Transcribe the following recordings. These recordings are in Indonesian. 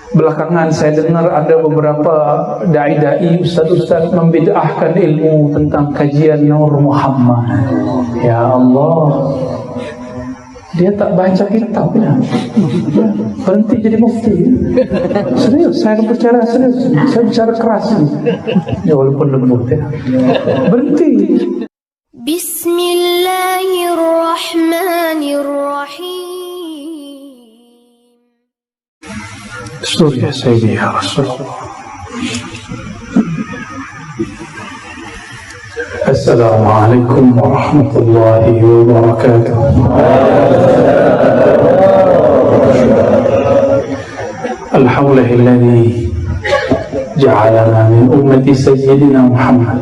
Belakangan saya dengar ada beberapa dai-dai, ustaz-ustaz membid'ahkan ilmu tentang kajian Nur Muhammad. Ya Allah, dia tak baca kitabnya, berhenti jadi mufti. Serius, saya bicara serius, saya bicara keras. Ya walaupun lembut ya, berhenti. Bismillahirrahmanirrahim. Surya Sayyidi ya Rasulullah. Assalamualaikum warahmatullahi wabarakatuh. Alhamdulillahilladzi ja'alana min ummati sayyidina Muhammad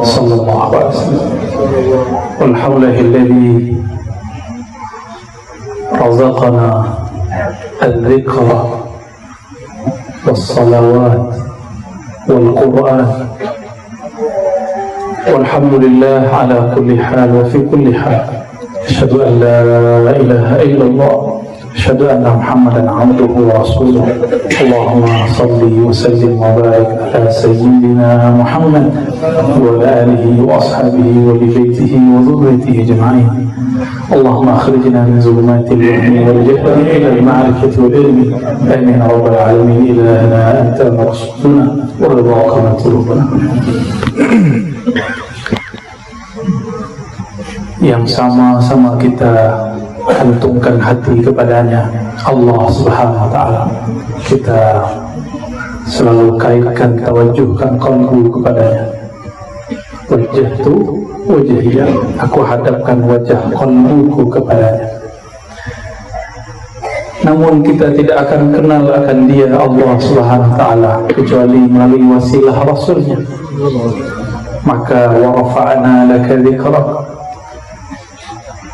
sallallahu alaihi wasallam. Walhamdulillahilladzi razaqana al-dhikra والصلوات والقرآن والحمد لله على كل حال وفي كل حال. أشهد أن لا إله إلا الله، أشهد أن محمدا عبده ورسوله. اللهم صل وسلم وبارك على سيدنا محمد وعلى آله وأصحابه وببيته وذريته أجمعين. اللهم أخرجنا من ظلمات الوهم والجهل إلى المعرفة والعلم. آمين يا رب العالمين. إلهنا أنت مقصودنا ورضاك مطلوبنا. Yang sama-sama kita gantungkan hati kepadanya, Allah Subhanahu wa Ta'ala. Kita selalu kaitkan, tawajuhkan qalbu kepadanya. Wajah itu wajahnya, aku hadapkan wajah qalbuku kepadanya. Namun kita tidak akan kenal akan dia Allah Subhanahu wa Ta'ala kecuali melalui wasilah Rasulnya. Maka wa rafa'na laka dzikrak,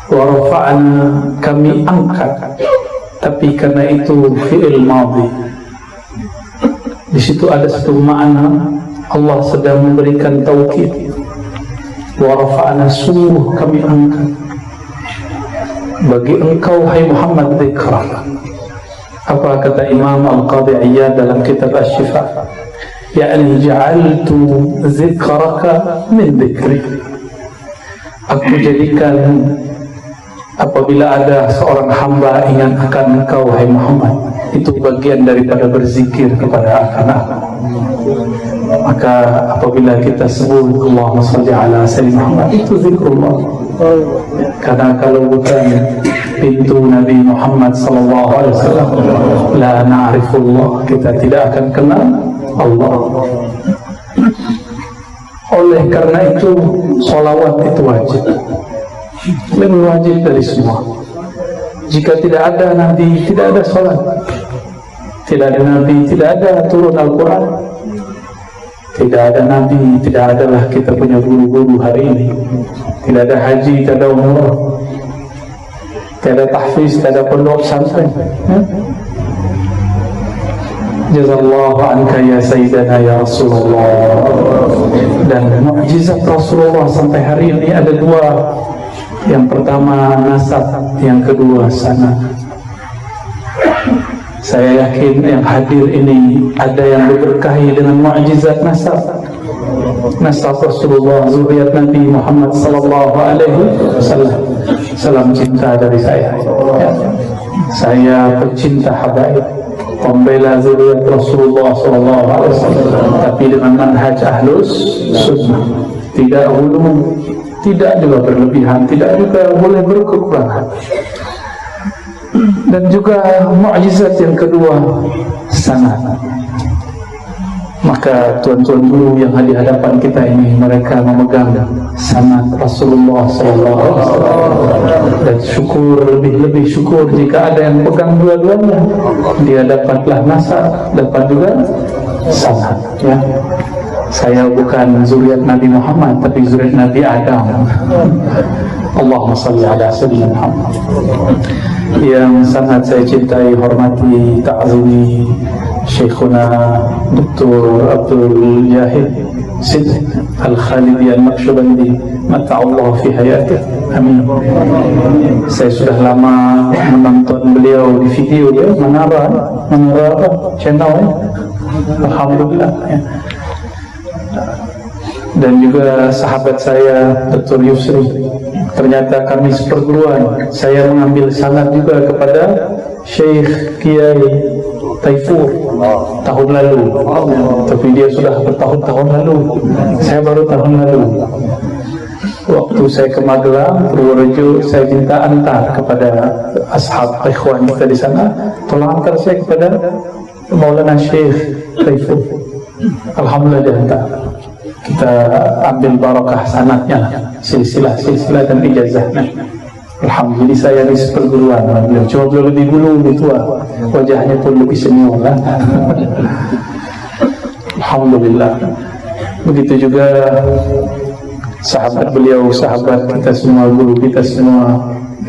wa rafa'na, kami angkat, tapi karena itu fi'il madhi. Di situ ada satu makna Allah sedang memberikan taukid. Wa rafa'na, sungguh kami angkat bagi engkau hai Muhammad dzikrak. Apa kata Imam Al-Qadhi Iyad dalam kitab Asy-Syifa? Ya'ni ja'altu dzikraka min dzikri. Aku jadikan apabila ada seorang hamba ingat akan engkau hai Muhammad, itu bagian daripada berzikir kepada akan aku. Maka apabila kita sebut Allahumma shalli ala sayyidina Muhammad, itu zikrullah. Karena kalau bukan pintu Nabi Muhammad sallallahu alaihi wasallam, la na'rifullah, kita tidak akan kenal Allah. Oleh karena itu sholawat itu wajib, lebih wajib dari semua. Jika tidak ada Nabi, tidak ada sholat. Tidak ada Nabi, tidak ada turun Al-Quran. Tidak ada Nabi, tidak adalah kita punya guru-guru hari ini. Tidak ada haji, tidak ada umrah, tidak ada tahfiz, tidak ada pondok pesantren. Jazallahu anka ya Sayyidana ya Rasulullah. Dan mukjizat Rasulullah sampai hari ini ada dua. Yang pertama nasab, yang kedua sanad. Saya yakin yang hadir ini ada yang diberkahi dengan mukjizat nasab. Nasab Rasulullah, zuriat Nabi Muhammad sallallahu alaihi wasallam. Salam cinta dari saya. Ya. Saya pecinta habaib, pembela zuriat Rasulullah sallallahu alaihi wasallam, tapi dengan manhaj ahlus sunnah. Tidak hulu, tidak juga berlebihan, tidak juga boleh berkekurangan. Dan juga mukjizat yang kedua sanad. Maka tuan-tuan guru yang di hadapan kita ini, mereka memegang sanad Rasulullah SAW. Dan syukur, lebih syukur jika ada yang pegang dua-duanya. Dia dapatlah nasab, dapat juga sanad. Ya. Saya bukan zuriat Nabi Muhammad, tapi zuriat Nabi Adam. Allahumma salli ala sayyidina Muhammad. Yang sangat saya cintai, hormati, ta'zimi Syekhuna Dr. Abdul Jahid Siddiq Al-Khalidi Al-Naqsyabandi, mata'allahu fi hayatih. Amin. Saya sudah lama menonton beliau di video ya, Menara channel ya. Alhamdulillah ya. Dan juga sahabat saya Dr. Yusri, ternyata kami seperguruan. Saya mengambil sanad juga kepada Syekh Kiai Taifur tahun lalu, tapi dia sudah bertahun-tahun lalu. Saya baru tahun lalu. Waktu saya ke Magelang, Purworejo, saya minta antar kepada ashab ikhwan kita di sana, tolong antar saya kepada Maulana Syekh Taifur. Alhamdulillah diantar. Kita ambil barakah sanatnya, silsilah dan ijazahnya. Alhamdulillah saya di seperguruan beliau. Cuma beliau lebih dulu, lebih tua, wajahnya pun lebih senior lah. Alhamdulillah. Begitu juga sahabat beliau, sahabat kita semua, guru kita semua,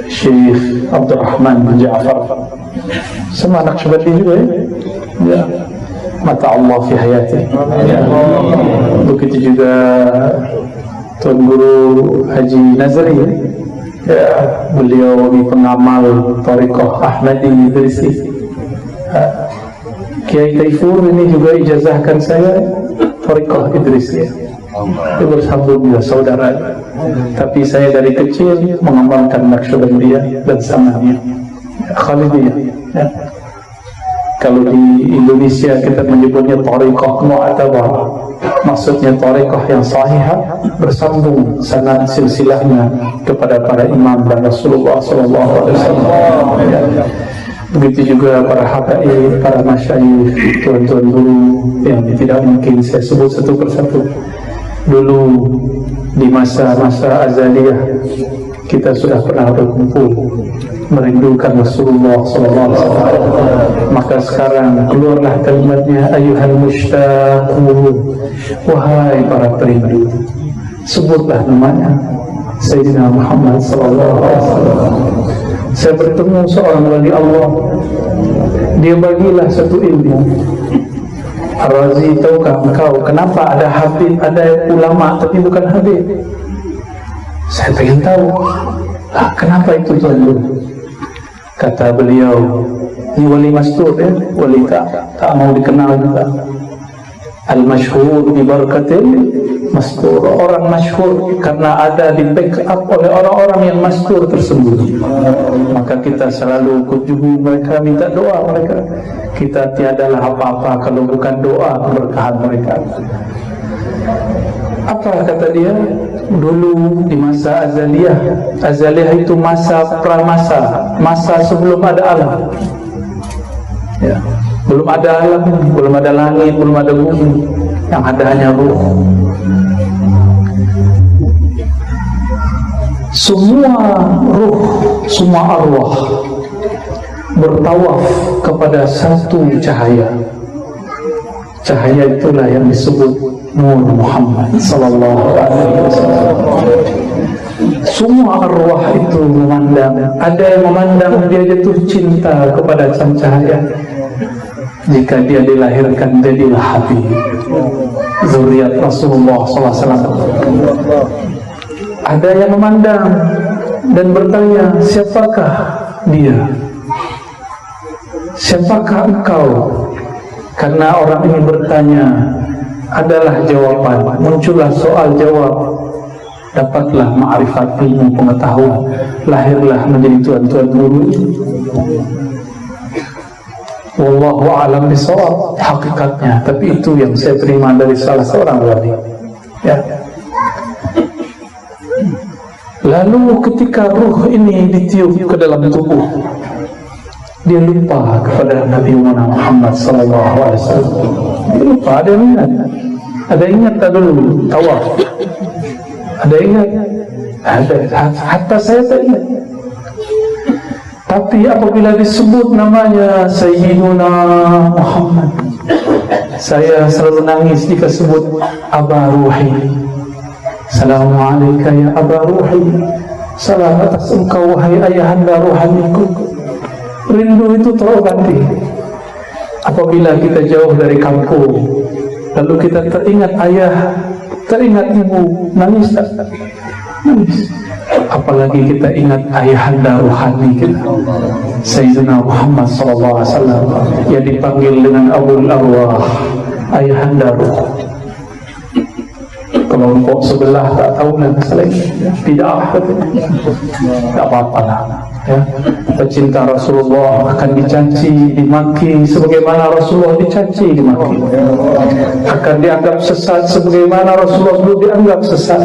Syekh Abdurrahman bin Ja'far, semua anak syabati juga ya. Mata Allah fi hayati ya. Begitu juga Tuan Guru Haji Nazari ya, beliau di pengamal Thariqah Ahmadi Idrisi. Kiai Taifur ini juga ijazahkan saya Thariqah Idrisi. Dia bersahabat saudara, tapi saya dari kecil mengamalkan Naqsyabandiyah dan Samaniyah, Khalidiyah ya. Kalau di Indonesia kita menyebutnya Thariqah Mu'tabarah, maksudnya Thariqah yang sahihah, bersambung sanad silsilahnya kepada para imam dan Rasulullah SAW. Begitu juga para habaib, para masyayikh, tuan-tuan guru yang tidak mungkin saya sebut satu persatu. Dulu di masa-masa azaliyah kita sudah pernah berkumpul merindukan Rasulullah SAW. Maka sekarang keluarlah kalimatnya, ayuhal mushtaqun, wahai para perindu, sebutlah namanya Sayyidina Muhammad SAW. Saya bertemu seorang wali Allah, dia bagilah satu ilmu. Ar-Razi, tahukah engkau kenapa ada habib, ada ulama tapi bukan habib? Saya pengen tahu. Kenapa itu tuan guru? Kata beliau, ini wali mastur ya, wali tak mau dikenal juga. Al-masyhur bi barakatil mastur. Orang masyhur karena ada di backup oleh orang-orang yang mastur tersembunyi. Maka kita selalu kunjungi mereka, minta doa mereka. Kita tiadalah apa-apa kalau bukan doa keberkahan mereka. Apa kata dia? Dulu di masa azaliyah, azaliyah itu masa pramasa, masa sebelum ada alam ya. Belum ada alam, belum ada langit, belum ada bumi, yang ada hanya ruh. Semua ruh, semua arwah bertawaf kepada satu cahaya. Cahaya itulah yang disebut Nur Muhammad sallallahu alaihi wasallam. Semua arwah itu memandang, ada yang memandang dia jatuh cinta kepada sang cahaya. Jika dia dilahirkan jadilah Habib, zuriat Rasulullah SAW. Ada yang memandang dan bertanya, siapakah dia? Siapakah engkau? Karena orang ini bertanya, adalah jawaban, muncullah soal jawab, dapatlah ma'rifat, ilmu pengetahuan, lahirlah menjadi tuan-tuan guru. Wallahu a'lam bishawab hakikatnya, tapi itu yang saya terima dari salah seorang wali ya. Lalu ketika ruh ini ditiup ke dalam tubuh, dia lupa kepada Nabi Muhammad SAW. Dia lupa, ada yang ingat. Ada ingat tak dulu tawaf? Ada ingat? Ada, hatta saya tak ingat. Tapi apabila disebut namanya Sayyiduna Muhammad, saya selalu nangis jika sebut Aba Ruhi. Assalamualaikum ya Aba Ruhi. Salam atas engkau wahai ayahanda ruhaniku. Rindu itu terobati. Apabila kita jauh dari kampung, lalu kita teringat ayah, teringat ibu, nangis tak? Nangis. apalagi kita ingat ayahanda ruhani kita Sayyidina Muhammad SAW yang dipanggil dengan Abul Arwah, ayahanda ruh. Kelompok sebelah tak tahu lah selain tidak apa-apa lah ya. Pecinta Rasulullah akan dicaci, dimaki sebagaimana Rasulullah dicaci, dimaki. Akan dianggap sesat sebagaimana Rasulullah dulu dianggap sesat.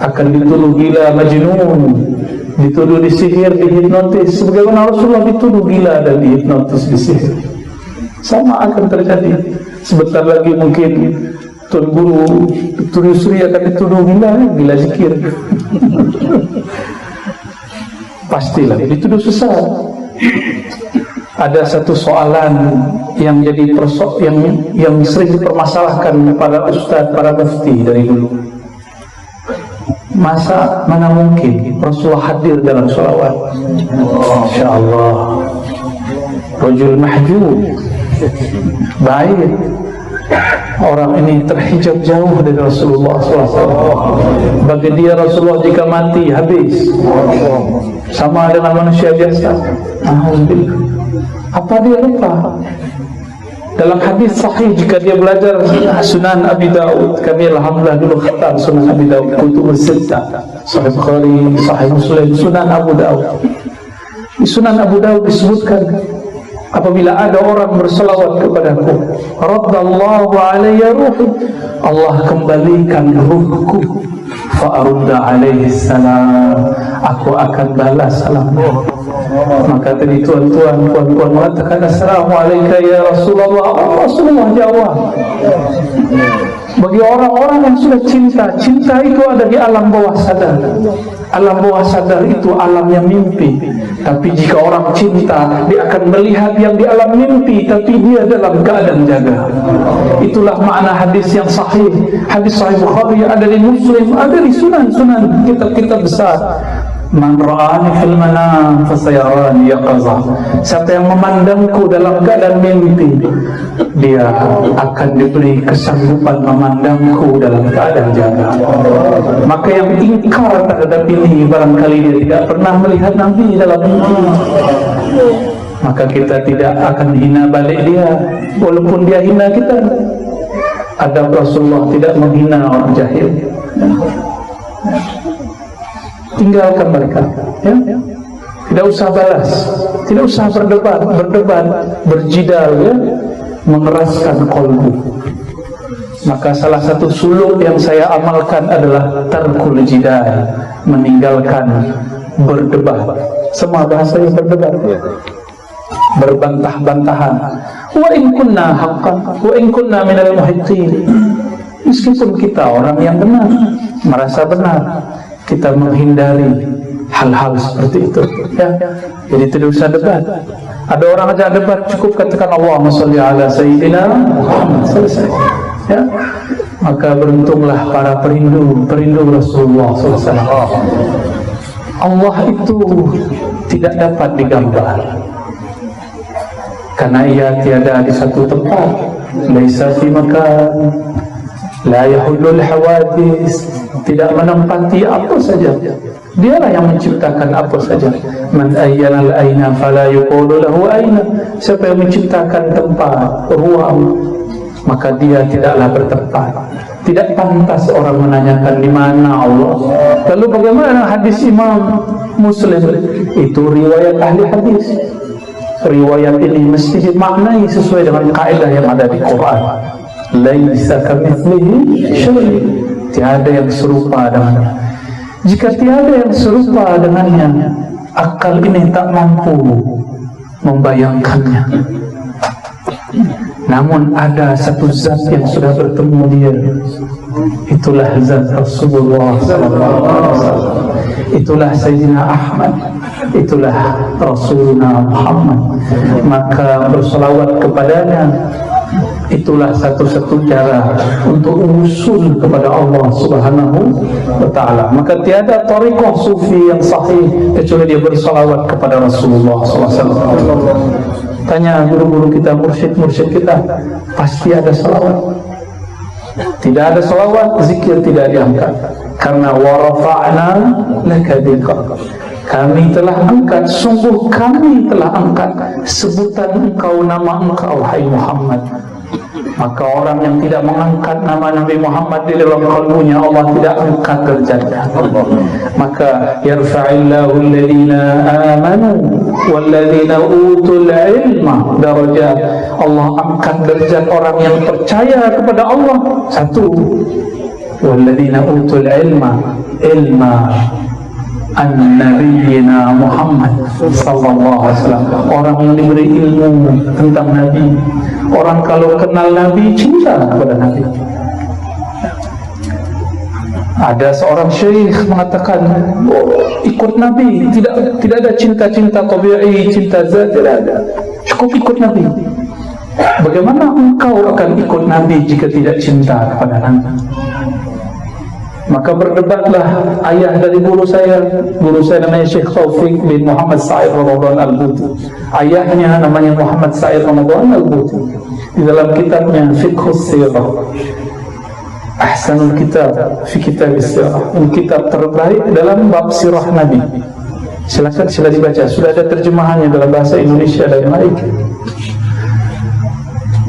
Akan dituduh gila, majnun, dituduh disihir, dihipnotis sebagaimana Rasulullah dituduh gila dan dihipnotis, disihir. Sama akan terjadi. Sebentar lagi mungkin Tuan Guru Tun Yusri akan dituduh gila zikir. Pastilah dituduh sesat. Ada satu soalan yang jadi yang sering dipermasalahkan para ustaz, para mufti dari dulu. Mana mungkin Rasulullah hadir dalam sholawat? Insyaallah. Rajul mahjub, baik. Orang ini terhijab jauh dari Rasulullah SAW. Bagi dia Rasulullah jika mati habis, sama dengan manusia biasa. Alhamdulillah. Apa dia lupa? Dalam hadis sahih jika dia belajar Sunan Abi Daud, kami alhamdulillah dulu khatam Sunan Abi Daud, Kutubus Sittah, Sahih Bukhari, Sahih Muslim, Sunan Abu Daud. Di Sunan Abu Daud disebutkan, apabila ada orang berselawat kepadaku, raddallahu alayya ruhi, Allah kembalikan ruhku, fa'arudda alaihi salam, aku akan balas salam. Maka tadi tuan-tuan, puan-puan mengatakan assalamualaikum ya Rasulullah. Rasulullah jawab. Bagi orang-orang yang sudah cinta itu ada di alam bawah sadar. Alam bawah sadar itu alam yang mimpi. Tapi jika orang cinta, dia akan melihat yang di alam mimpi, tapi dia dalam keadaan jaga. Itulah makna hadis yang sahih. Hadis sahih Bukhari, ada di Muslim, ada di Sunan kitab-kitab besar. Man ra'ani fil manam fasayarani yaqazah. Siapa yang memandangku dalam keadaan mimpi, dia akan diberi kesanggupan memandangku dalam keadaan jaga. Maka yang ingkar terhadap ini, barangkali dia tidak pernah melihat Nabi dalam mimpi, maka kita tidak akan hina balik dia, walaupun dia hina kita. Adab Rasulullah tidak menghina orang jahil. Tinggalkan mereka, ya. Tidak usah balas, tidak usah berdebat, berjidal, ya, mengeraskan kolbu. Maka salah satu suluk yang saya amalkan adalah tarkul jidal, meninggalkan berdebat. Semua bahasanya berdebat, berbantah-bantahan. Wa in kunna haqqan, wa in kunna minal muhiqqin. Meskipun kita orang yang benar, merasa benar, kita menghindari hal-hal seperti itu, ya. Jadi tidak usah debat. Ada orang aja debat, cukup katakan Allahumma sholli ala sayyidina Muhammad, selesai, ya. Maka beruntunglah para perindu Rasulullah SAW. Allah itu tidak dapat digambar, karena ia tiada di satu tempat. Laisa fi makan, la yahullul hawadis, tidak menempati apa saja. Dialah yang menciptakan apa saja. Man ayyana al-aina fala yuqulu lahu aina. Siapa yang menciptakan tempat, ruang, maka dia tidaklah bertempat. Tidak pantas orang menanyakan di mana Allah. Lalu bagaimana hadis Imam Muslim? Itu riwayat ahli hadis. Riwayat ini mesti dimaknai sesuai dengan kaidah yang ada di Quran. Laisa kamitslihi syai'. Tiada yang serupa dengannya. Jika tiada yang serupa dengannya, akal ini tak mampu membayangkannya. Namun ada satu zat yang sudah bertemu dia. Itulah zat Rasulullah SAW. Itulah Sayyidina Ahmad. Itulah Rasuluna Muhammad. Maka berselawat kepadanya, itulah satu-satu cara untuk usul kepada Allah Subhanahu wa ta'ala. Maka tiada tariqah sufi yang sahih kecuali dia bersalawat kepada Rasulullah SAW. Tanya guru-guru kita, mursyid-mursyid kita, pasti ada salawat. Tidak ada salawat, zikir tidak diangkat. Karena warafa'na laka dzikrak, kami telah angkat, sungguh kami telah angkat sebutan engkau, nama engkau, hai Muhammad. Maka orang yang tidak mengangkat nama Nabi Muhammad di dalam kalbunya, Allah tidak angkat derajatnya. Maka yarfa'illahu alladhina amanu walladhina utul ilma darajat. Allah angkat derajat orang yang percaya kepada Allah. Satu, walladhina utul ilma an-nabiyina Muhammad sallallahu alaihi wasallam, orang yang diberi ilmu tentang Nabi. Orang kalau kenal Nabi, cinta kepada Nabi. Ada seorang syekh mengatakan, ikut Nabi, tidak ada cinta-cinta tabi'i, cinta zat, tidak ada, cukup ikut Nabi. Bagaimana engkau akan ikut Nabi jika tidak cinta kepada Nabi? Maka berdebatlah ayah dari guru saya namanya Syekh Taufik bin Muhammad Sa'id Ramadan Al-Buti. Ayahnya namanya Muhammad Sa'id Ramadan Al-Buti. Di dalam kitabnya Fiqhus Sirah, Ahsanul Kitab fi Kitab Sirah, kitab terbaik dalam bab sirah Nabi. Silakan sila dibaca, sudah ada terjemahannya dalam bahasa Indonesia dan yang lain.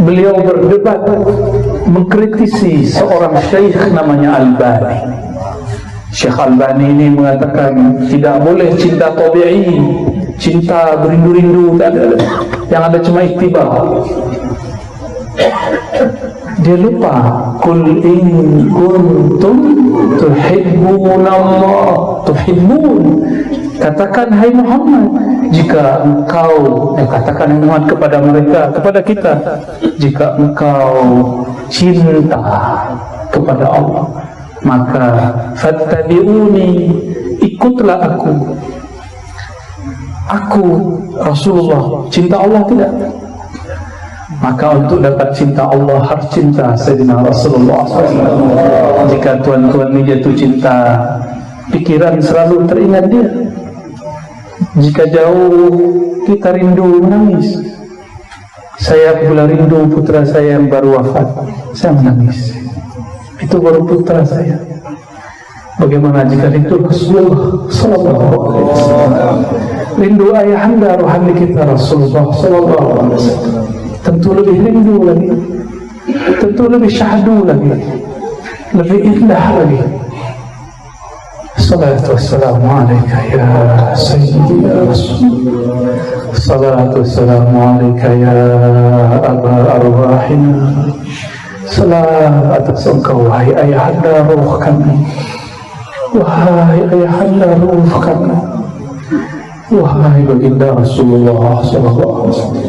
Beliau berdebat mengkritisi seorang syekh namanya Albani. Syekh Albani ini mengatakan tidak boleh cinta tabi'i, cinta berindu-rindu, tak ada. Yang ada cuma ittiba. Dia lupa, kul in kuntum tuhibbunallah, katakan hai Muhammad, jika engkau, katakan Muhammad kepada mereka, kepada kita, jika engkau cinta kepada Allah, maka fattabi'uni, ikutlah aku Rasulullah. Cinta Allah tidak? Maka untuk dapat cinta Allah harus cinta Sayyidina Rasulullah SAW. Jika tuan-tuan ini jatuh cinta, pikiran selalu teringat dia. Jika jauh, kita rindu menangis. Saya pula rindu putra saya yang baru wafat, saya menangis. Itu baru putra saya. Bagaimana jika rindu Rasulullah sallallahu alaihi wasallam? Rindu ayahanda rohani kita Rasulullah sallallahu alaihi wasallam. Tentu lebih rindu lagi, tentu lebih syahdu lagi, lebih indah lagi. Salatu wassalamu alaika ya sayyidi ya Rasulullah. Salatu wassalamu alaika ya aba arwahina. Salam atas engkau wahai ayahanda ruh kami, wahai ayahanda ruh kami, wahai baginda Rasulullah sallallahu alaihi wasallam.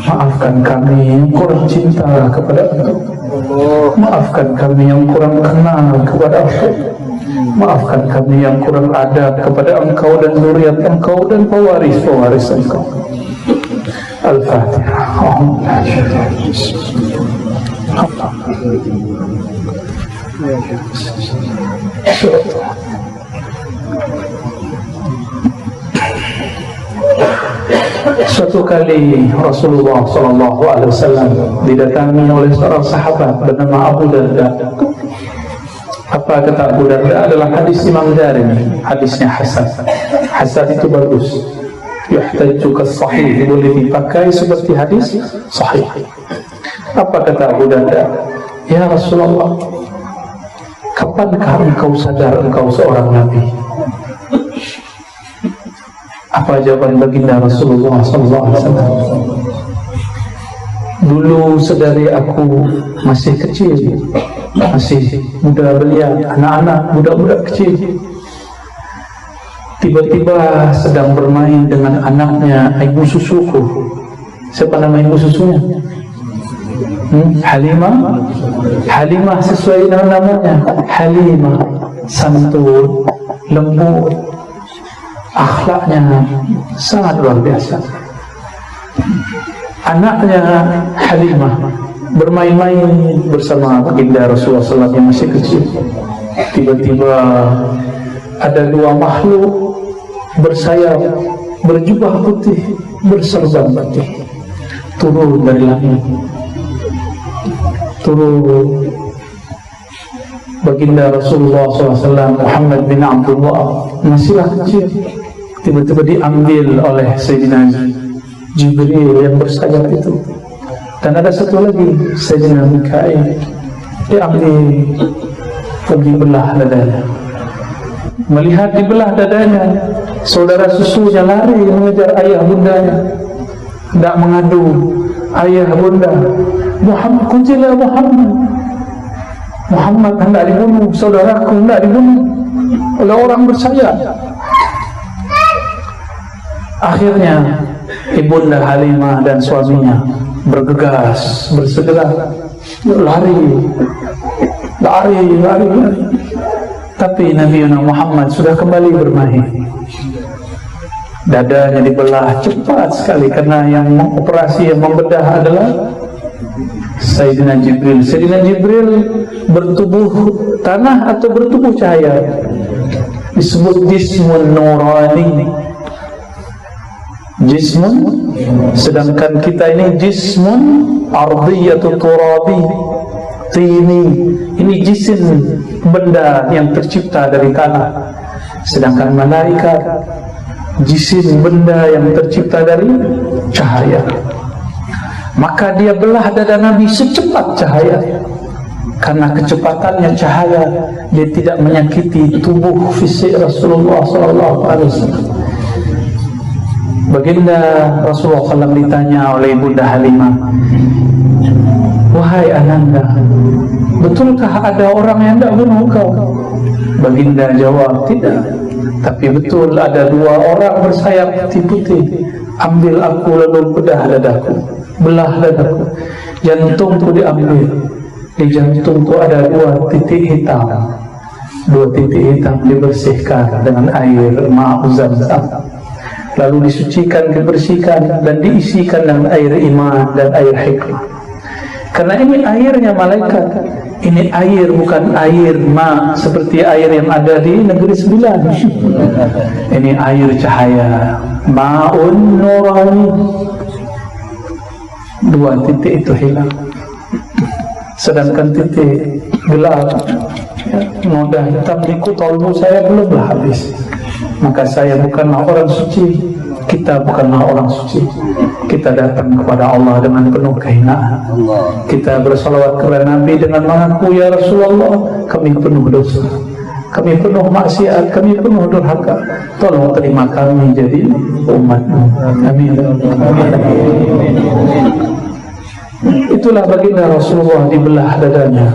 Maafkan kami yang kurang cinta kepada engkau, maafkan kami yang kurang kenal kepada engkau, maafkan kami yang kurang adab kepada engkau dan zuriat engkau dan pewaris-pewaris engkau. Al-Fatihah. Suatu kali Rasulullah SAW didatangi oleh seorang sahabat bernama Abu Darda. Apa kata Abu Darda? Adalah hadis Imam Darimi, hadisnya Hasan. Hasan itu bagus, yuhtaju kas-sahih, boleh dipakai seperti hadis sahih. Apa kata Abu Darda? Ya Rasulullah, kapankah engkau sadar engkau seorang Nabi? Apa jawaban baginda Rasulullah SAW? Dulu sedari aku masih kecil, masih muda belia, anak-anak, budak-budak kecil, tiba-tiba sedang bermain dengan anaknya ibu susuku. Siapa nama ibu susunya? Halimah. Halimah sesuai dengan namanya, Halimah, santun, lembut, akhlaknya sangat luar biasa. Anaknya Halimah bermain-main bersama baginda Rasulullah SAW yang masih kecil. Tiba-tiba ada dua makhluk bersayap, berjubah putih, berserban putih, turun dari langit. Turun baginda Rasulullah SAW Muhammad bin Abdullah masihlah kecil, tiba-tiba diambil oleh Sayyidina Jibril yang bersayap itu. Dan ada satu lagi, Sayyidina Mikail, diambil, pergi belah dadanya. Melihat dibelah dadanya, saudara susunya lari mengejar ayah bundanya, tidak mengadu, ayah bunda, Muhammad, kuncilah Muhammad hendak dibunuh, saudaraku hendak dibunuh oleh orang bersayap. Akhirnya ibunda Halimah dan suaminya bergegas, bersegera lari. Tapi Nabi Muhammad sudah kembali bermain. Dadanya dibelah cepat sekali karena yang mengoperasi, yang membedah adalah Sayyidina Jibril. Sayyidina Jibril bertubuh tanah atau bertubuh cahaya, disebut jismun nurani. Jismun, sedangkan kita ini jismun ardiyatu turabi, tini. Ini jisim, benda yang tercipta dari tanah. Sedangkan malaikat jisim, benda yang tercipta dari cahaya. Maka dia belah dada Nabi secepat cahaya. Karena kecepatannya cahaya, dia tidak menyakiti tubuh fisik Rasulullah SAW. Baginda Rasulullah SAW ditanya oleh Bunda Halimah, wahai Ananda, betulkah ada orang yang tidak bunuh kau? Baginda jawab, tidak. Tapi betul ada dua orang bersayap putih-putih. Ambil aku lalu bedah dadaku, belah dadaku. Jantungku diambil. Di jantungku ada dua titik hitam. Dua titik hitam dibersihkan dengan air Ma'uzam-Zam, lalu disucikan, dibersihkan dan diisikan dengan air iman dan air hikmah. Karena ini airnya malaikat. Ini air bukan air ma seperti air yang ada di negeri sembilan. Ini air cahaya, ma'un nurani. Dua titik itu hilang, sedangkan titik gelap, noda hitam di kolbu saya belumlah habis. Maka saya bukanlah orang suci, kita bukanlah orang suci. Kita datang kepada Allah dengan penuh kehinaan. Kita bersalawat kepada Nabi dengan mengaku, ya Rasulullah, kami penuh dosa, kami penuh maksiat, kami penuh durhaka. Tolong terima kami jadi umat-Mu. Amin. Itulah baginda Rasulullah dibelah dadanya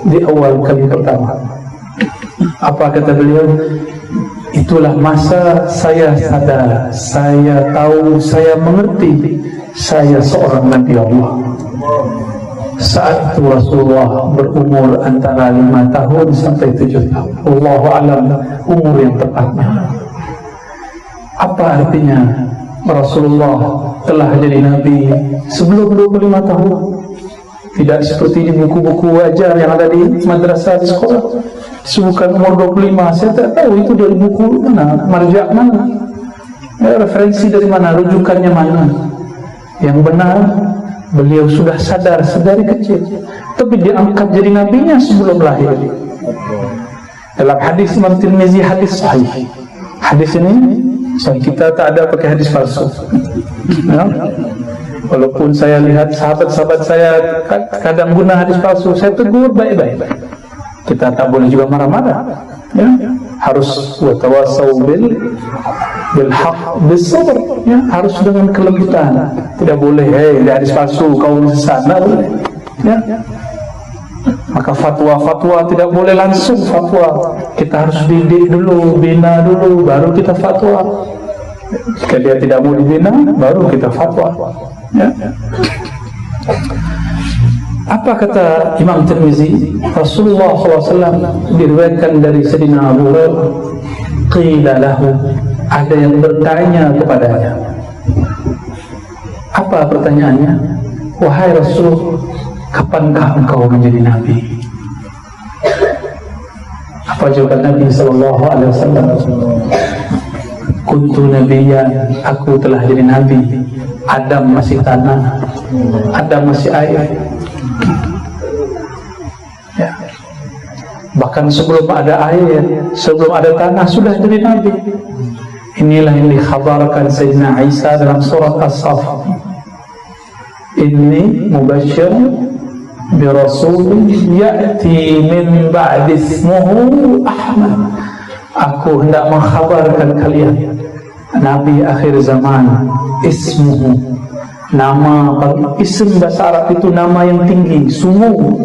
di awal kali pertama. Apa kata beliau? Itulah masa saya sadar, saya tahu, saya mengerti, saya seorang Nabi Allah. Saat itu Rasulullah berumur antara 5 tahun sampai 7 tahun. Allahu a'lam umur yang tepatnya. Apa artinya Rasulullah telah jadi Nabi sebelum 25 tahun? Tidak seperti di buku-buku ajar yang ada di madrasah, di sekolah. Disebutkan umur 25, saya tak tahu itu dari buku mana, marja mana, referensi dari mana, rujukannya mana. Yang benar, beliau sudah sadar sedari kecil, tapi diangkat jadi nabinya sebelum lahir. Dalam hadis Imam Tirmizi, hadis sahih. Hadis ini kita tak ada pakai hadis palsu. Ya? Walaupun saya lihat sahabat-sahabat saya kadang guna hadis palsu, saya tegur baik-baik. Kita tak boleh juga marah-marah, ya? Harus watawasau bil haq bis sabr, ya? Harus dengan kelembutan. Tidak boleh, di hadis palsu kau sesat, tak boleh, ya? Maka fatwa tidak boleh langsung fatwa. Kita harus didik dulu, bina dulu, baru kita fatwa. Jika dia tidak mau dibina, baru kita fatwa, ya? Apa kata Imam Tirmizi? Rasulullah SAW diriwayatkan dari Sayyidina Abu Hurairah, qila lahu, ada yang bertanya kepadanya. Apa pertanyaannya? Wahai Rasul, kapankah engkau menjadi Nabi? Apa jawaban Nabi SAW? Kuntu nabiyyan, aku telah jadi Nabi. Adam masih tanah, Adam masih air. Ya. Bahkan sebelum ada air, sebelum ada tanah, sudah jadi Nabi. Inilah yang dikhabarkan Sayyidina Isa dalam surat As-Saff. Inni mubasyir bi rasulin ya'ti min ba'di ismuhu Ahmad. Aku hendak mengkhabarkan kalian Nabi akhir zaman, ismuhu, nama. Ism bahasa Arab itu nama yang tinggi, sumu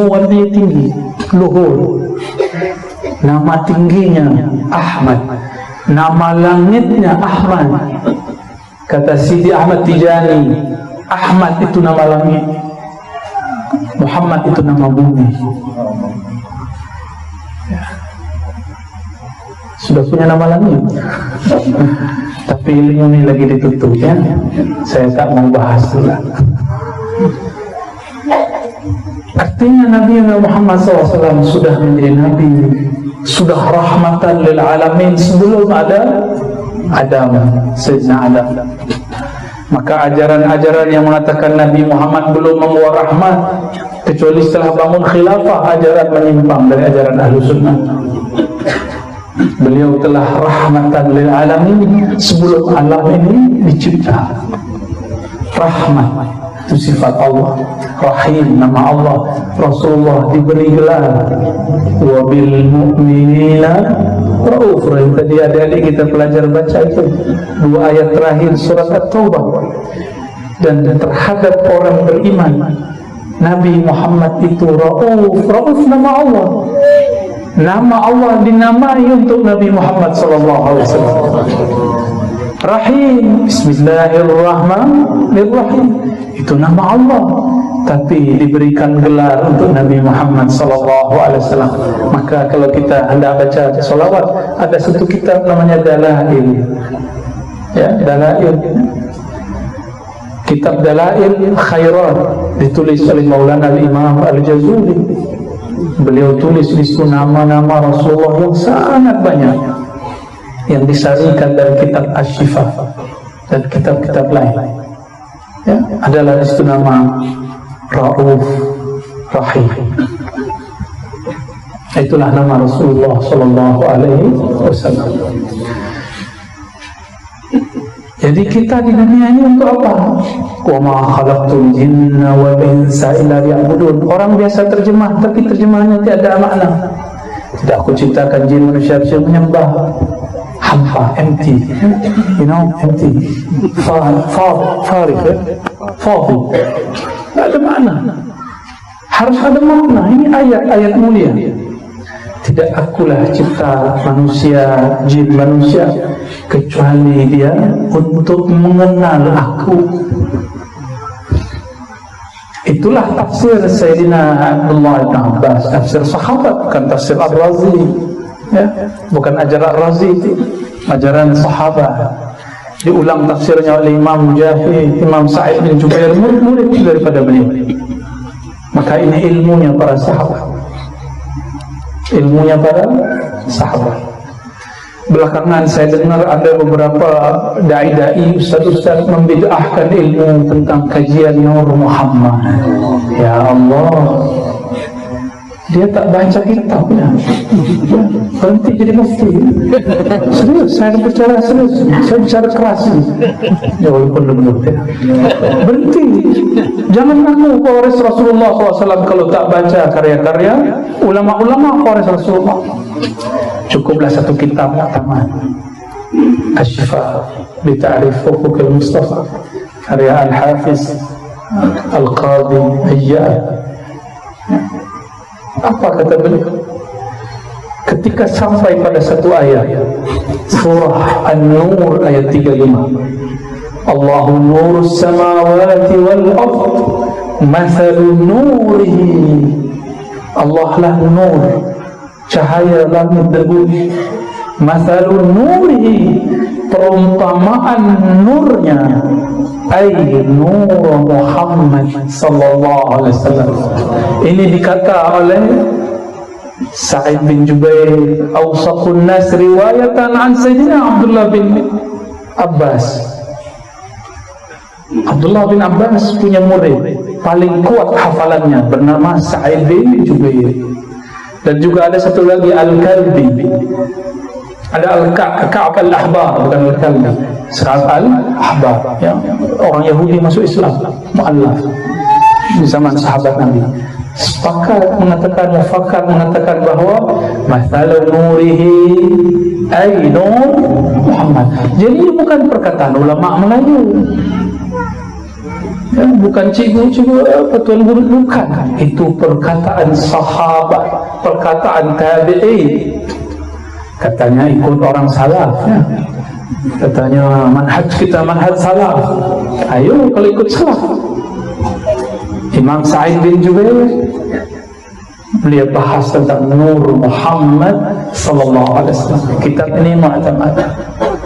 warnanya tinggi, luhur. Nama tingginya Ahmad, nama langitnya Ahmad. Kata Sidi Ahmad Tijani, Ahmad itu nama langit, Muhammad itu nama bumi. Sudah punya nama langit, tapi ilmu ini lagi ditutup, ya. Saya tak mau bahas dulu. Artinya Nabi Muhammad SAW sudah menjadi Nabi, sudah rahmatan lil alamin sebelum ada Adam, Sayyidina Adam. Maka ajaran-ajaran yang mengatakan Nabi Muhammad belum membawa rahmat kecuali setelah bangun khilafah, ajaran menyimpang dari ajaran Ahlus Sunnah. Beliau telah rahmatan lil alamin sebelum alam ini dicipta. Rahmat itu sifat Allah, Rahim nama Allah. Rasulullah diberi gelar wa bil mu'minina rauf rahim. Tadi adik-adik kita pelajar baca itu 2 ayat terakhir surat At-Taubah. Dan terhadap orang beriman Nabi Muhammad itu rauf. Rauf nama Allah. Nama Allah dinamai untuk Nabi Muhammad SAW. Rahim, Bismillahirrahmanirrahim, itu nama Allah, tapi diberikan gelar untuk Nabi Muhammad SAW. Maka kalau kita hendak baca salawat, ada satu kitab namanya Dalail, ya, Dalail, kitab Dalail Khairat, ditulis oleh Maulana Al-Imam Al-Jazuli. Beliau tulis di situ nama-nama Rasulullah yang sangat banyak, yang disarikan dari kitab Asy-Syifa dan kitab-kitab lain. Ya, adalah di situ nama Rauf, Rahim. Itulah nama Rasulullah Sallallahu Alaihi Wasallam. Jadi kita di dunia ini untuk apa? Wa ma khalaqtul jinna wal insa illa liya'budun. Orang biasa terjemah, tapi terjemahannya tidak ada makna. Tidak, aku ciptakan jin manusia menyembah hampa, empty, you know, empty, farid, tidak ada makna. Harus ada makna. Ini ayat-ayat mulia. Tidak akulah cipta manusia, jin manusia, kecuali dia untuk mengenal aku. Itulah tafsir Sayyidina Abdullah bin Abbas, tafsir sahabat, bukan tafsir Ar-Razi, ya, bukan ajaran Ar-Razi, ajaran sahabat. Diulang tafsirnya oleh Imam Mujahid, Imam Sa'id bin Jubair, murid-murid daripada beliau. Maka ini ilmunya para sahabat, ilmunya para sahabat. Belakangan saya dengar ada beberapa dai-dai, ustaz-ustaz membid'ahkan ilmu tentang kajian Nur Muhammad. Ya Allah, dia tak baca kitabnya, berhenti jadi mufti. Serius, saya bicara serius, saya bicara keras. Ya walaupun belum berhenti. Jangan ngaku pewaris Rasulullah SAW kalau tak baca karya-karya ulama-ulama pewaris Rasulullah. Cukuplah satu kitab tamat, Asy-Syifa bi Ta'rif Huquqil Mustafa, karya Al-Hafiz Al-Qadi Iyad. Apa kata beliau? Ketika sampai pada satu ayat, surah An-Nur ayat 35, Allahu nurus samawati wal ard, mathalu nurihi. Allah lah nur, cahaya langit dan bumi. Mathalun nurihi, perumpamaan nurnya, ay nur Muhammad sallallahu alaihi wasallam. Ini dikata oleh Sa'id bin Jubair, awsaqun nas riwayatan an Sayyidina Abdullah bin Abbas. Abdullah bin Abbas punya murid paling kuat hafalannya bernama Sa'id bin Jubair. Dan juga ada satu lagi Al-Kalbi. Ada Al-Ka'ab Al-Ahbar, bukan Al-Kalbi. Ka'ab Al-Ahbar, ya, orang Yahudi masuk Islam, mu'allaf di zaman sahabat Nabi. Sepakat mengatakan, mufakat mengatakan bahawa mathalu nurihi ay nur Muhammad. Jadi ini bukan perkataan ulama Melayu, ya, bukan cikgu-cikgu tuan guru, bukan. Itu perkataan sahabat, perkataan tabi'in. Katanya ikut orang salaf, ya. Katanya manhaj kita manhaj salaf. Ayo kalau ikut salaf. Imam Sa'id bin Jubair, beliau bahas tentang Nur Muhammad sallallahu alaihi wasallam. Kitab ini mu'tamad,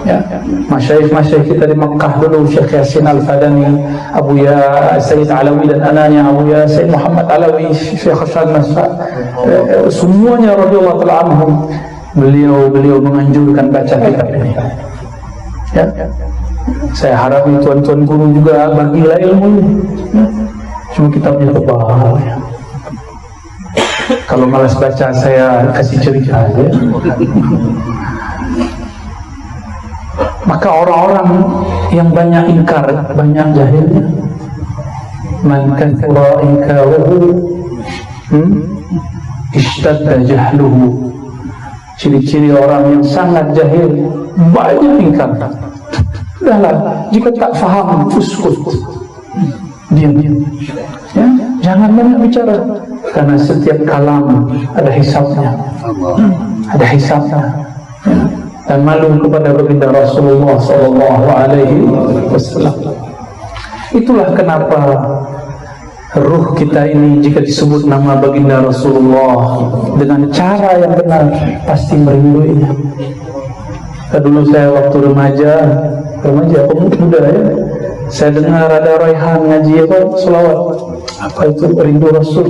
ya. Masyayikh kita di Makkah dulu, Syekh Yasin Al-Fadani, Abu Ya Sayyid Alawi, dan anaknya Abu Ya Sayyid Muhammad Alawi, Syekh Hasan Nasrad, semuanya radhiyallahu ta'ala anhum, beliau menganjurkan baca kitab ini, ya. Saya harap tuan-tuan guru juga bagilah ilmu ini, ya. Cuma kitabnya tebal, ya. Kalau malas baca saya kasih cerita aja. Maka orang-orang yang banyak ingkar, banyak jahilnya. Man kathura inkaruhu ishtadda jahluhu. Ciri-ciri orang yang sangat jahil, banyak ingkar. Sudahlah, jika tak faham, uskut, diam. Ya, jangan banyak bicara, karena setiap kalam ada hisabnya, ada hisabnya. Ya. Dan malu kepada baginda Rasulullah sallallahu alaihi wasallam. Itulah kenapa ruh kita ini jika disebut nama baginda Rasulullah dengan cara yang benar pasti merinduinya. Dulu saya waktu remaja pemuda, ya, saya dengar ada raihan ngaji selawat, apa itu, rindu Rasul,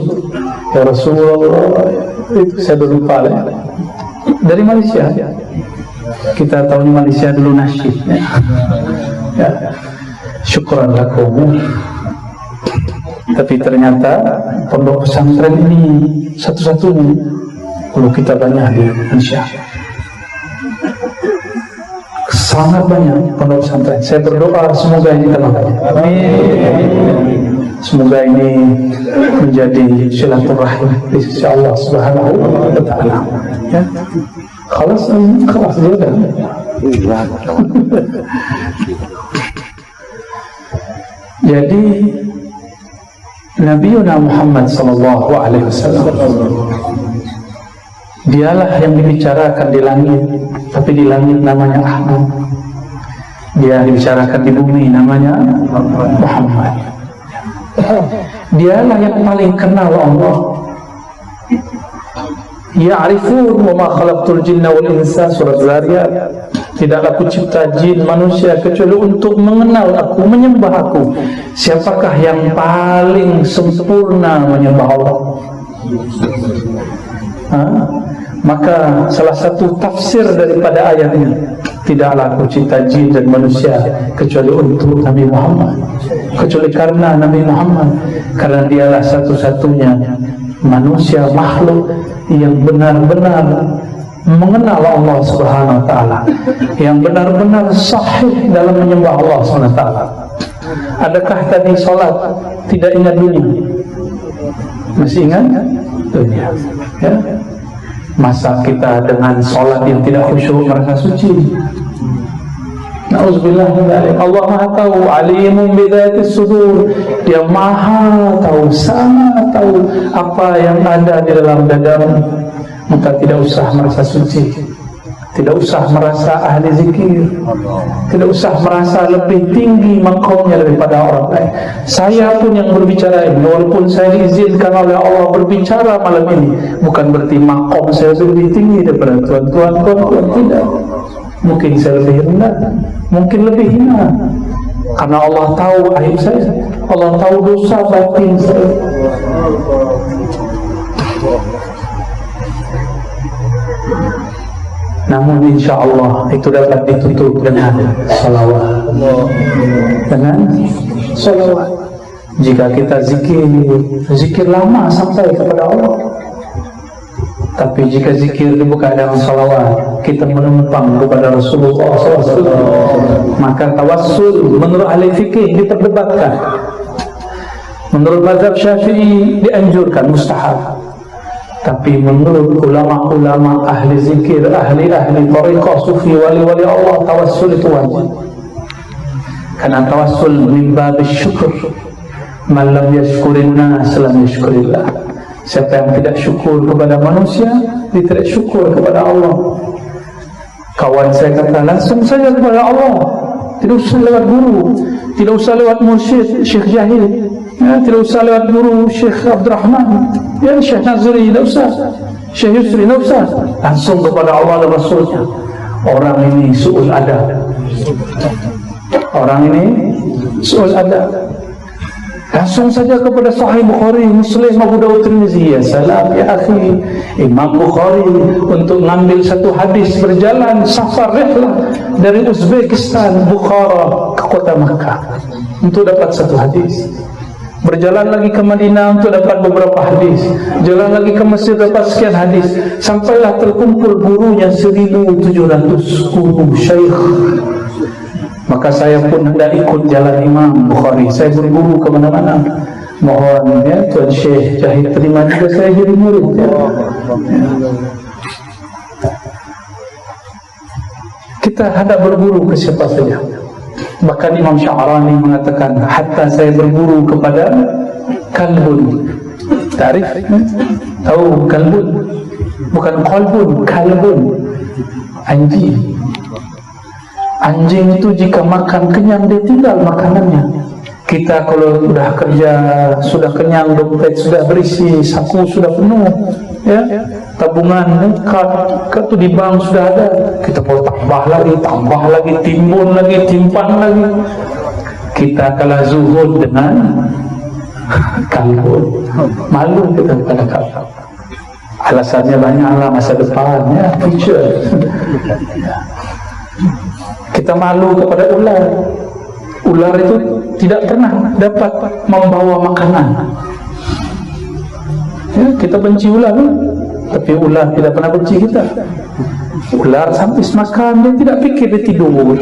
ya Rasulullah, itu saya lupa, ya. Dari Malaysia, kita tahu di Malaysia dulu nasyid, ya. Syukran lakum. Tapi ternyata pondok pesantren ini satu-satunya kalau kita banyak di Indonesia, sangat banyak pondok pesantren. Saya berdoa semoga ini tambah banyak. Amin. Semoga ini menjadi silaturahim di sisi Allah Subhanahu wa taala. Ya. Khalas sudah. Jadi Nabi Muhammad sallallahu alaihi wasallam, dialah yang dibicarakan di langit, tapi di langit namanya Ahmad. Dia dibicarakan di bumi namanya Muhammad. Dialah yang paling kenal Allah. Ya'rifun wa ma khalaqtul jinna wal insa, surah Zariyat. Tidaklah aku cipta jin manusia kecuali untuk mengenal aku, menyembah aku. Siapakah yang paling sempurna menyembah Allah? Maka salah satu tafsir daripada ayat ini, tidaklah aku cipta jin dan manusia kecuali untuk Nabi Muhammad, kecuali karena Nabi Muhammad, karena dialah satu-satunya manusia makhluk yang benar-benar mengenal Allah Subhanahu wa taala, yang benar-benar sahih dalam menyembah Allah Subhanahu wa taala. Adakah tadi salat tidak ingat dunia? Masih ingat dunia, ya? Masa kita dengan salat yang tidak khusyuk merasa suci? Na'udzubillah min dzalik. Allah Maha tahu, alimun bidzatis sudur. Dia Maha tahu, sangat tahu apa yang ada di dalam dadamu. Maka tidak usah merasa suci, tidak usah merasa ahli zikir, tidak usah merasa lebih tinggi maqamnya daripada orang lain. Saya pun yang berbicara ini, walaupun saya diizinkan oleh Allah berbicara malam ini, bukan berarti maqam saya lebih tinggi daripada tuan-tuan, tidak. Mungkin saya lebih rendah, mungkin lebih hina, karena Allah tahu aib saya, Allah tahu dosa batin saya. Namun insya Allah itu dapat ditutup dengan salawat. Dengan salawat. Jika kita zikir lama sampai kepada Allah. Tapi jika zikir itu bukan dengan salawat, kita menumpang kepada Rasulullah SAW, maka tawassul menurut ahli fikih diperdebatkan. Menurut mazhab Syafi'i dianjurkan, mustahab. Tapi menurut ulama-ulama ahli zikir, ahli-ahli tariqah sufi, wali-wali Allah, tawassul itu wajib. Karena tawassul min babis syukur. Man lam yashkurin nas lam yashkurillah. Siapa yang tidak syukur kepada manusia, dia tidak syukur kepada Allah. Kawan saya kata, langsung saja kepada Allah, tidak usah lewat guru, tidak usah lewat mursyid Syekh Jahil, ya, tidak usah lewat guru Syekh Abdurrahman, ya, Syekh Nazri, tidak usah, Syekh Yusri, tidak usah, langsung kepada Allah dan Rasulnya. Orang ini su'ul adab, orang ini su'ul adab. Langsung saja kepada Sahih Bukhari, Muslim, Abu Dawud, Tirmizi. Ya salam, ya akhi, Imam Bukhari untuk mengambil satu hadis berjalan safar rihlah dari Uzbekistan, Bukhara ke kota Makkah untuk dapat satu hadis. Berjalan lagi ke Madinah untuk dapat beberapa hadis. Jalan lagi ke Mesir dapat sekian hadis. Sampailah terkumpul gurunya 1.700 guru syekh. Maka saya pun hendak ikut jalan Imam Bukhari. Saya berguru ke mana-mana. Mohon ya Tuan Syekh Jahid terima juga saya jadi murid ya. Kita hendak berguru ke siapa saja. Bahkan Imam Sya'rani mengatakan, hatta saya berguru kepada kalbun. Tarif? Tahu kalbun? Bukan qalbun, kalbun. Anjing. Anjing itu jika makan kenyang dia tinggal makanannya. Kita kalau sudah kerja, sudah kenyang, dompet sudah berisi, saku sudah penuh, ya, tabungan, kartu di bank sudah ada, kita mau tambah lagi, timbun lagi, timpan lagi. Kita kalah zuhud dengan kalbun, malu kita kepada kalbun. Alasannya banyaklah, masa depan, ya, future. Kita malu kepada ular. Ular itu tidak pernah dapat membawa makanan. Ya, kita benci ular, tapi ular tidak pernah benci kita. Ular sampai makan, dia tidak pikir, dia tidur,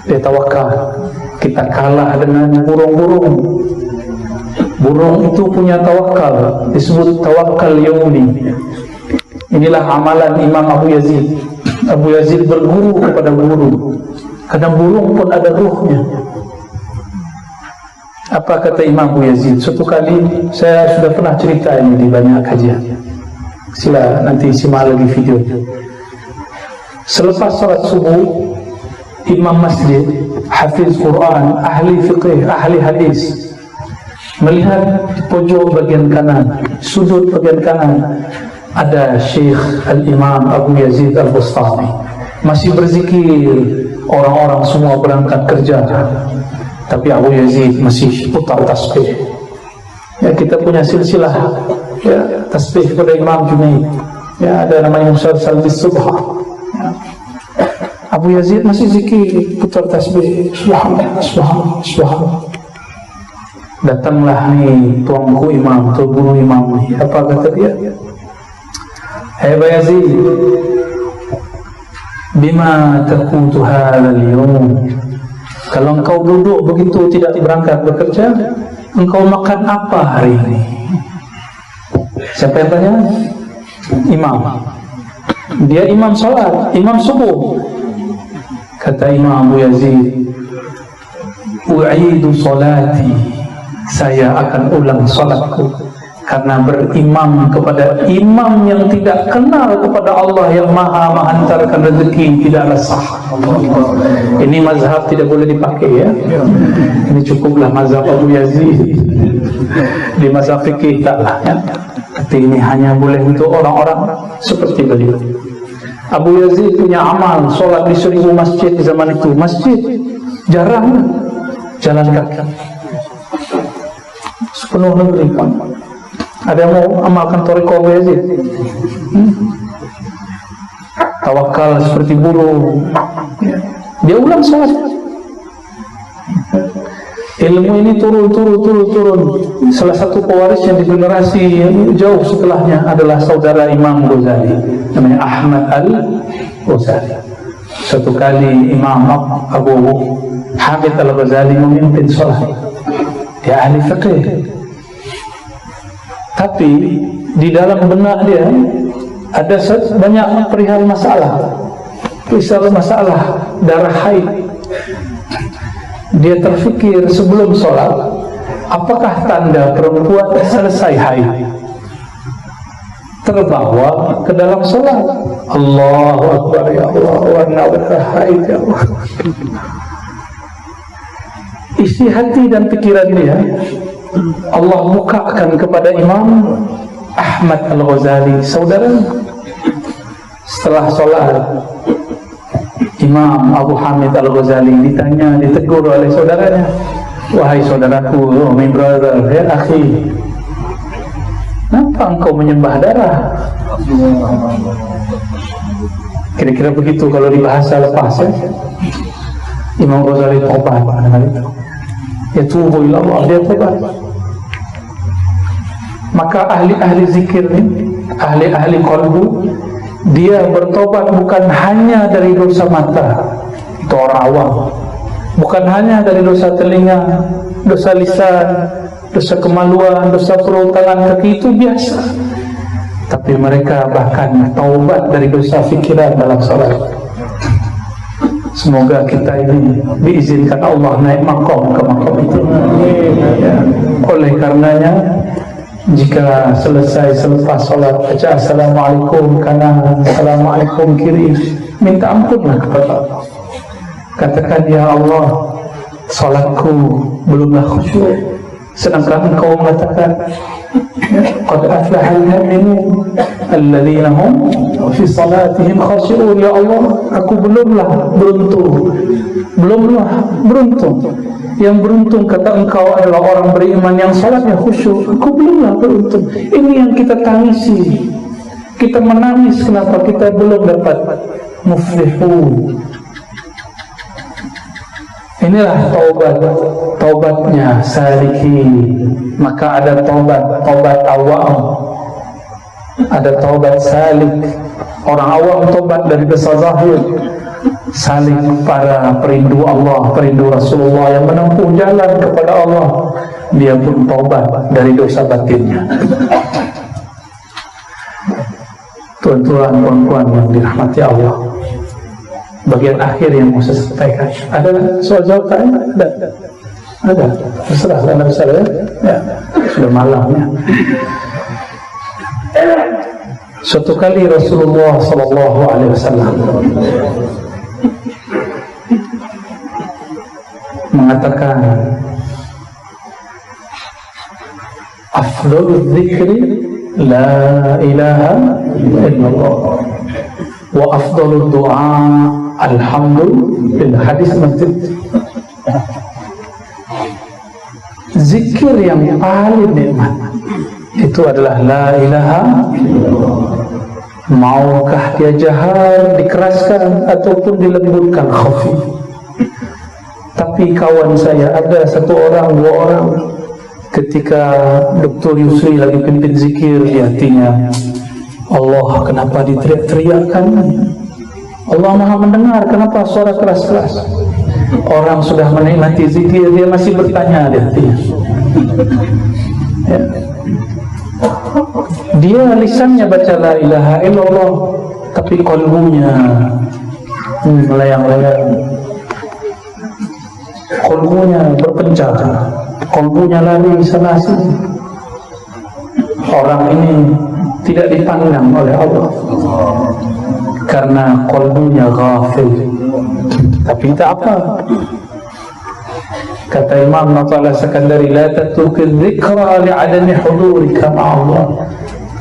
dia tawakal. Kita kalah dengan burung-burung. Burung itu punya tawakal, disebut tawakal yaumi. Inilah amalan Imam Abu Yazid. Abu Yazid berguru kepada burung, karena burung pun ada ruhnya. Apa kata Imam Abu Yazid? Suatu kali saya sudah pernah cerita ini di banyak kajian. Sila nanti simak lagi video. Selepas salat subuh, imam masjid, hafiz Quran, ahli fiqih, ahli hadis, melihat di pojok bagian kanan, sudut bagian kanan, ada Syekh Al-Imam Abu Yazid Al-Bustami masih berzikir. Orang-orang semua berangkat kerja, tapi Abu Yazid masih putar tasbih. Ya, kita punya silsilah ya, tasbih pada Imam Junaid. Ya, ada namanya Musalsal bis Subha. Ya. Abu Yazid masih zikir, putar tasbih, subhanallah, subhanallah, subhanallah. Datanglah nih tuanku imam, tuan guru imam nih. Apa kata dia? Hai Abu Yazid, bima taqutu hadzal yawm. Kalau engkau duduk begitu tidak berangkat bekerja, engkau makan apa hari ini? Siapa yang tanya? Imam. Dia imam salat, imam subuh. Kata Imam Abu Yazid, u'idu salati, saya akan ulang salatku, karena berimam kepada imam yang tidak kenal kepada Allah yang maha menghantarkan rezeki tidaklah sah. Ini mazhab tidak boleh dipakai ya. Ini cukuplah mazhab Abu Yazid. Di mazhab fikih taklah ya. Tapi ini hanya boleh untuk orang-orang seperti beliau. Abu Yazid punya amal solat di 1000 masjid di zaman itu. Masjid jarang, jalan kaki sepenuh negeri pun. Ada yang mau amalkan thariqah Abu Yazid? Tawakal seperti burung. Dia ulang salat. Ilmu ini turun. Salah satu pewarisnya di generasi yang jauh setelahnya adalah saudara Imam Ghazali, namanya Ahmad Al-Ghazali. Suatu kali Imam Abu Hamid Al-Ghazali memimpin sholat. Dia ahli fiqh, tapi di dalam benak dia ada banyak perihal masalah darah haid. Dia terfikir sebelum sholat, apakah tanda perempuan selesai haid? Terbawa ke dalam sholat. Allahu Akbar, ya Allah, warna haid, ya Allah. Isi hati dan pikiran dia Allah bukakan kepada Imam Ahmad Al-Ghazali, saudara. Setelah sholat, Imam Abu Hamid Al-Ghazali ditegur oleh saudaranya, wahai saudaraku, oh my brother, ya akhi, kenapa engkau menyembah darah? Kira-kira begitu kalau di bahasa lepas, ya. Imam Ghazali tobat dengan itu. Ya tubuh ila Allah, dia tobat. Maka ahli-ahli zikir ini, ahli-ahli qalbu, dia bertobat bukan hanya dari dosa mata, itu orang awam, bukan hanya dari dosa telinga, dosa lisan, dosa kemaluan, dosa perut, tangan, kaki, itu biasa. Tapi mereka bahkan taubat dari dosa fikiran dalam salat. Semoga kita ini diizinkan Allah naik makom ke makom itu. Ya. Oleh karenanya, jika selepas sholat baca Assalamualaikum kanan, Assalamualaikum kiri, minta ampunlah kepada Allah. Katakan, ya Allah, sholatku belumlah khusyuk, sedangkan Engkau mengatakan qad aflahal mu'minun alladzina hum fi salatihim khashi'un. Ya Allah, aku belumlah beruntung. Yang beruntung kata Engkau adalah orang beriman yang salatnya khusyuk. Aku belumlah beruntung. Ini yang kita tangisi. Kita menangis kenapa kita belum dapat muflihun. Inilah taubatnya salihin. Maka ada taubat awam, ada taubat salik. Orang awam taubat dari dosa zahir, salik para perindu Allah, perindu Rasulullah yang menempuh jalan kepada Allah, dia pun taubat dari dosa batinnya. Tuan-tuan, puan-puan yang dirahmati Allah, bagian akhir yang mau saya sampaikan. Ada soal jawaban? Ada. Terserah, anda bisa ya. Ya, sudah malam ya. Suatu kali Rasulullah Sallallahu Alaihi Wasallam mengatakan, afdalul dzikri la ilaha illallah wa afdalud du'a alhamdulillah. Hadis Muslim. Zikir yang paling nikmat itu adalah la ilaha illallah. Maukah dia jahar, dikeraskan ataupun dilembutkan, khafi. Tapi kawan saya ada satu orang, dua orang, ketika Dr. Yusri lagi pimpin zikir di hatinya, Allah kenapa diteriak-teriakkan? Allah Maha mendengar, kenapa suara keras-keras? Orang sudah menikmati zikir, dia masih bertanya di hatinya. Ya. Dia lisannya baca la ilaha illallah, tapi qalbunya melayang-layang, qalbunya berpencar, qalbunya lari sana sini. Orang ini tidak dipandang oleh Allah karena qalbunya ghafil. Tapi tak apa. Kata Imam Natala Sakandari, la tatrukil dzikra li'adami hudurika ma'allah.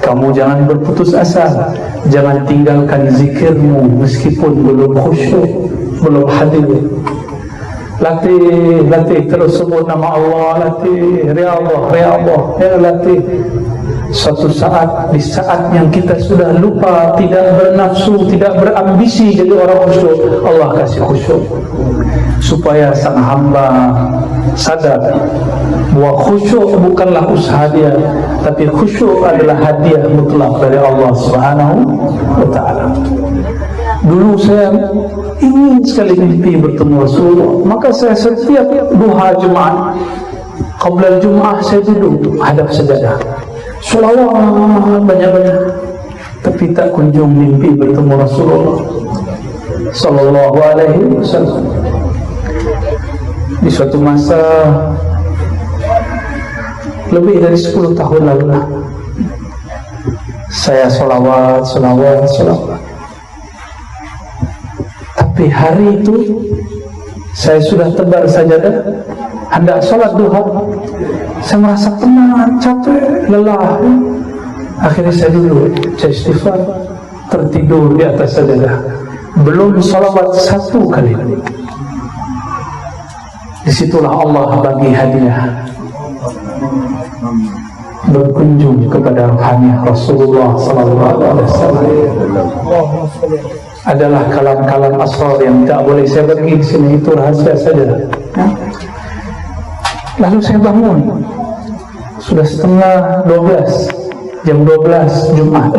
Kamu jangan berputus asa, jangan tinggalkan zikirmu meskipun belum khusyuk, belum hadir. Latih terus sebut nama Allah, latih, ya Allah, ya latih. Suatu saat, di saat yang kita sudah lupa, tidak bernafsu, tidak berambisi jadi orang khusyuk, Allah kasih khusyuk. supaya sang hamba sadar bahwa khusyuk bukanlah usaha dia, tapi khusyuk adalah hadiah mutlak dari Allah Subhanahu wa ta'ala. Dulu saya ingin sekali mimpi bertemu Rasulullah, maka saya setiap duha Jumat, qabla Jum'ah, saya duduk hadap sajadah, sholawat banyak-banyak, tapi tak kunjung mimpi bertemu Rasulullah sallallahu alaihi wasallam. Di suatu masa lebih dari 10 tahun lalu lah, saya sholawat. Tapi hari itu saya sudah tebar sajadah, hendak sholat duha, saya merasa penat, capek, lelah. Akhirnya saya duduk, saya istighfar, tertidur di atas sajadah, belum sholawat satu kali. Disitulah Allah bagi hadiah berkunjung kepada rohani Rasulullah sallallahu alaihi wasallam. Adalah kalam-kalam asrar yang tak boleh saya bagi di sini, itu rahasia saja. Lalu saya bangun, sudah setengah 12, jam 12 Jumat.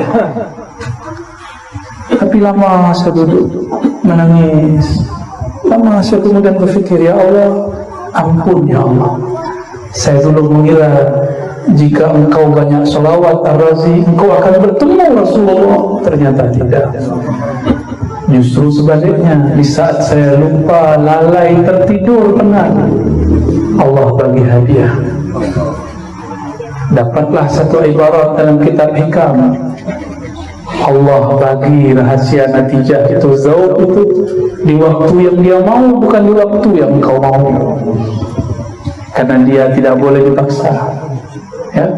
Tapi lama saya duduk menangis. Lama saya kemudian berfikir, ya Allah, ampun ya Allah, saya dulu mengira jika engkau banyak sholawat ar-razi, engkau akan bertemu Rasulullah. Ternyata tidak. Justru sebaliknya, di saat saya lupa, lalai, tertidur, penat, Allah bagi hadiah. Dapatlah satu ibarat dalam kitab hikam, Allah bagi rahasia natijah itu, zauq itu, di waktu yang dia mau, bukan di waktu yang kau mau. Karena dia tidak boleh dipaksa. Ya,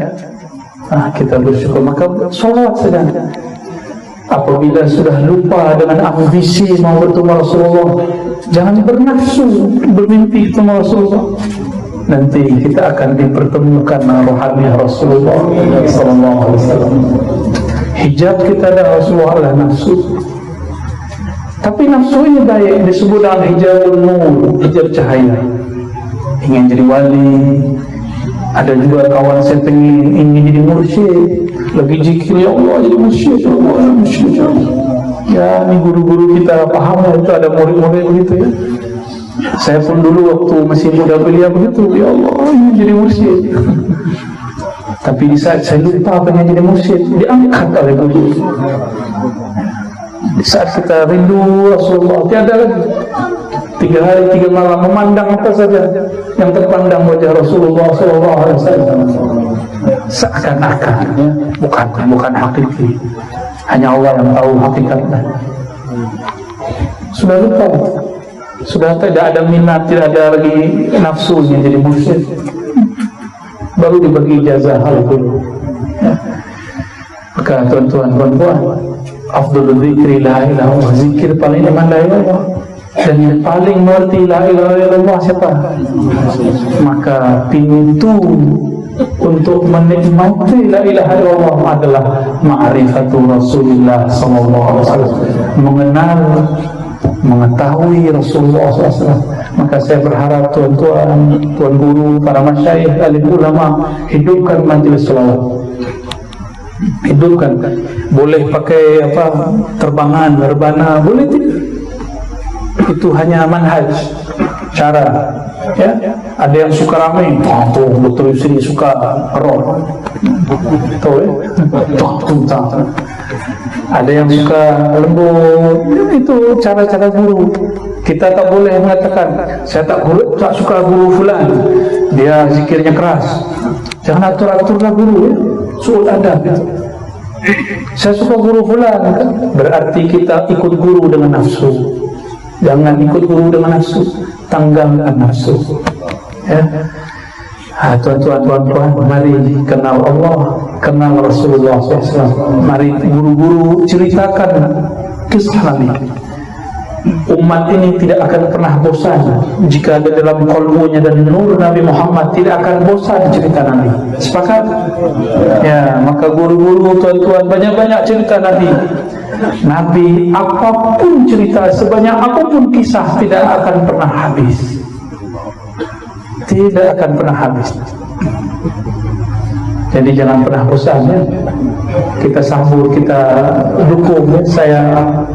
kita bersyukur. Maka sholawat saja. Apabila sudah lupa dengan ambisi mau bertemu Rasulullah, jangan bernafsu bermimpi bertemu Rasulullah. Nanti kita akan dipertemukan dengan rohani Rasulullah sallallahu alaihi wasallam. Hijab kita dan Rasulullah adalah nafsu. Tapi nafsu ini baik, disebut dengan hijabul nur, hijab cahaya. Ingin jadi wali. Ada juga kawan saya ingin jadi mursyid, lagi zikir, ya Allah jadi mursyid, ya Allah mursyid. Ya, ini guru-guru kita paham ya, itu ada murid-murid begitu ya. Saya pun dulu waktu masih muda belia begitu, ya Allah ingin jadi mursyid. Tapi di saat saya lupa pengen jadi mursyid, diangkat oleh guru. Di saat kita rindu Rasulullah, tiada lagi 3 hari 3 malam memandang apa saja yang terpandang wajah Rasulullah SAW, seakan-akan ya, bukan hakiki. Hanya Allah yang tahu hakikatnya. Sudah lupa, sudah tidak ada minat, tidak ada lagi nafsunya jadi mursyid. Baru dibagi ijazah hal dulu. Ya. Maka tuan-tuan, puan-puan, afdhalul dzikri la ilaha illallah, zikir paling iman la ilaha illallah. Dan yang paling mengerti la ilaha illallah siapa? Maka pintu untuk menikmati la ilaha illallah adalah ma'rifatul Rasulullah sallallahu alaihi wasallam, mengenal, mengetahui Rasulullah SAW. Maka saya berharap tuan-tuan, tuan guru, para masyayikh, alim ulama, hidupkan majelis selawat. Hidupkan. Boleh pakai terbangan, rebana, boleh tidak? Itu hanya manhaj, cara. Ya, ada yang suka ramai, Dr. Yusri suka roh, tahu ya? Ada yang suka lembut, itu cara-cara guru. Kita tak boleh mengatakan saya tak suka guru fulan, dia zikirnya keras. Jangan atur-aturlah guru ya, suul adab gitu. Saya suka guru fulan, berarti kita ikut guru dengan nafsu. Jangan ikut guru dengan nafsu, tanggalkan nafsu. Ya. Tuan-tuan, mari kenal Allah, kenal Rasulullah SAW. Mari guru-guru ceritakan kisah Nabi. Umat ini tidak akan pernah bosan jika ada dalam qalbunya dan nur Nabi Muhammad, tidak akan bosan cerita Nabi. Sepakat? Ya, maka guru-guru, tuan-tuan, banyak-banyak cerita Nabi. Nabi apapun cerita, sebanyak apapun kisah, tidak akan pernah habis. Tidak akan pernah habis. Jadi jangan pernah bosan ya. Kita sambut, kita dukung ya. Saya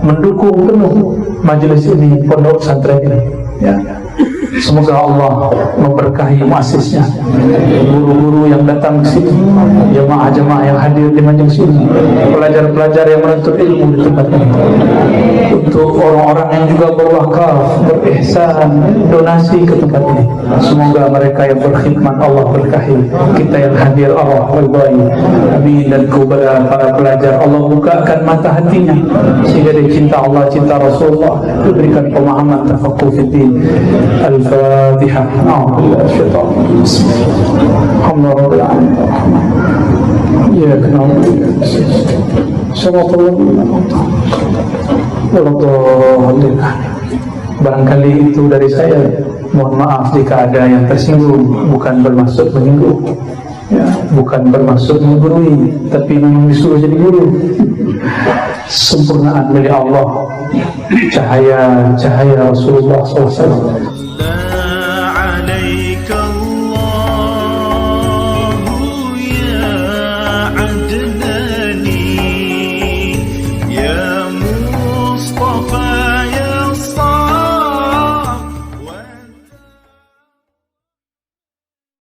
mendukung penuh majelis ini, pondok pesantren ini ya. Semoga Allah memberkahi muassisnya, guru-guru yang datang ke sini, jemaah-jemaah yang hadir di majelis ini, pelajar-pelajar yang menuntut ilmu di tempat ini, untuk orang-orang yang juga berwakaf, berihsan, donasi ke tempat ini. Semoga mereka yang berkhidmat Allah berkahi, kita yang hadir Allah berbaik. Amin. Dan kepada para pelajar, Allah bukakan mata hatinya sehingga dia cinta Allah, cinta Rasulullah, diberikan pemahaman tafaqquh fiddin. Al-Fatihah. A'udzubillahi minasyaitonir rajim. Alhamdulillahirabbil alamin. Ya kenal. Alhamdulillah. Barangkali itu dari saya. Mohon maaf jika ada yang tersinggung, bukan bermaksud menyinggung. Ya, bukan bermaksud menggurui, tapi memang disuruh jadi guru. Sempurnaan milik Allah, cahaya Rasulullah SAW.